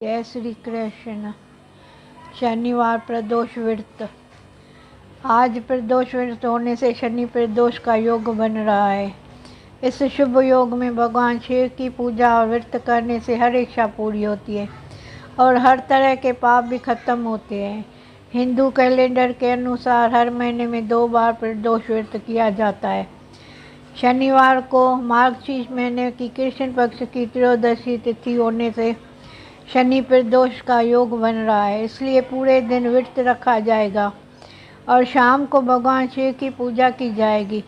जय श्री कृष्ण। शनिवार प्रदोष व्रत। आज प्रदोष व्रत होने से शनि प्रदोष का योग बन रहा है। इस शुभ योग में भगवान शिव की पूजा और व्रत करने से हर इच्छा पूरी होती है और हर तरह के पाप भी खत्म होते हैं। हिंदू कैलेंडर के अनुसार हर महीने में 2 बार प्रदोष व्रत किया जाता है। शनिवार को मार्गशीर्ष महीने की कृष्ण पक्ष की त्रयोदशी तिथि होने से शनि प्रदोष का योग बन रहा है, इसलिए पूरे दिन व्रत रखा जाएगा और शाम को भगवान शिव की पूजा की जाएगी।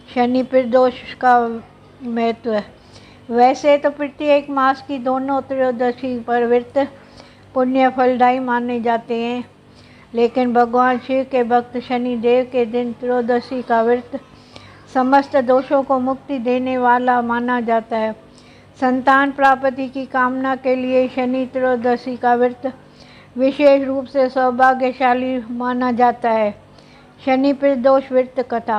शनि प्रदोष का महत्व है। वैसे तो प्रत्येक मास की दोनों त्रयोदशी पर व्रत पुण्य फलदायी माने जाते हैं, लेकिन भगवान शिव के भक्त शनि देव के दिन त्रयोदशी का व्रत समस्त दोषों को मुक्ति देने वाला माना जाता है। संतान प्राप्ति की कामना के लिए शनि त्रयोदशी का व्रत विशेष रूप से सौभाग्यशाली माना जाता है। शनि प्रदोष व्रत कथा।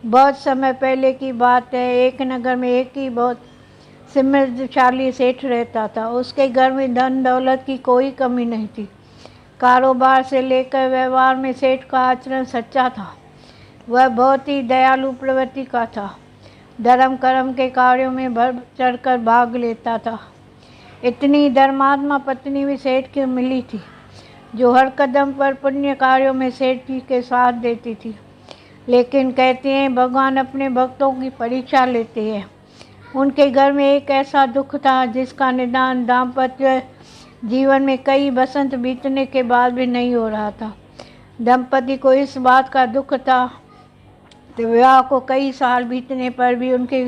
बहुत समय पहले की बात है। एक नगर में एक ही बहुत समृद्धशाली सेठ रहता था। उसके घर में धन दौलत की कोई कमी नहीं थी। कारोबार से लेकर व्यवहार में सेठ का आचरण सच्चा था। वह बहुत ही दयालु प्रवृत्ति का था। धर्म कर्म के कार्यों में बढ़ चढ़कर भाग लेता था। इतनी धर्मात्मा पत्नी भी सेठ की मिली थी, जो हर कदम पर पुण्य कार्यों में सेठ जी के साथ देती थी। लेकिन कहते हैं भगवान अपने भक्तों की परीक्षा लेते हैं। उनके घर में एक ऐसा दुख था जिसका निदान दाम्पत्य जीवन में कई बसंत बीतने के बाद भी नहीं हो रहा था। दंपति को इस बात का दुख था तो विवाह को कई साल बीतने पर भी उनके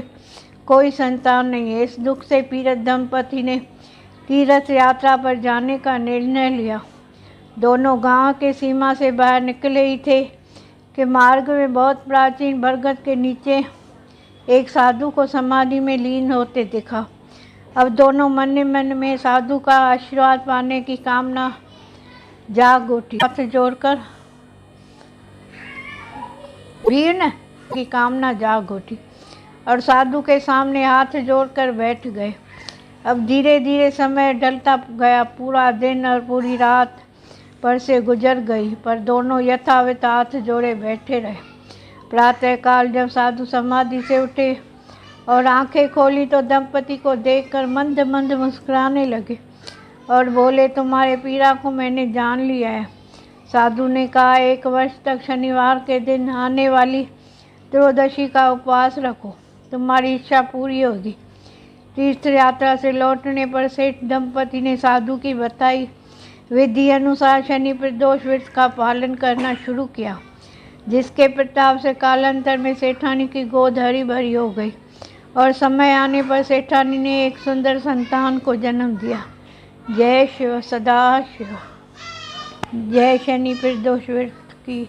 कोई संतान नहीं है। इस दुख से पीड़ित दंपति ने तीर्थ यात्रा पर जाने का निर्णय लिया। दोनों गांव के सीमा से बाहर निकले ही थे कि मार्ग में बहुत प्राचीन बरगद के नीचे एक साधु को समाधि में लीन होते देखा। अब दोनों मन में साधु का आशीर्वाद पाने की कामना जाग उठी। हाथ जोड़कर की कामना जाग उठी और साधु के सामने हाथ जोड़कर बैठ गए। अब धीरे धीरे समय ढलता गया। पूरा दिन और पूरी रात पर से गुजर गई, पर दोनों यथावत हाथ जोड़े बैठे रहे। प्रातःकाल जब साधु समाधि से उठे और आंखें खोली तो दंपति को देखकर मंद मंद मुस्कुराने लगे और बोले, तुम्हारे पीड़ा को मैंने जान लिया है। साधु ने कहा, 1 वर्ष तक शनिवार के दिन आने वाली त्रयोदशी का उपवास रखो, तुम्हारी इच्छा पूरी होगी। तीर्थ यात्रा से लौटने पर सेठ दंपति ने साधु की बताई विधि अनुसार शनि प्रदोष व्रत का पालन करना शुरू किया, जिसके प्रताप से कालांतर में सेठानी की गोद हरी भरी हो गई और समय आने पर सेठानी ने एक सुंदर संतान को जन्म दिया। जय शिव, सदा शिव। जय शनि प्रदोष व्रत।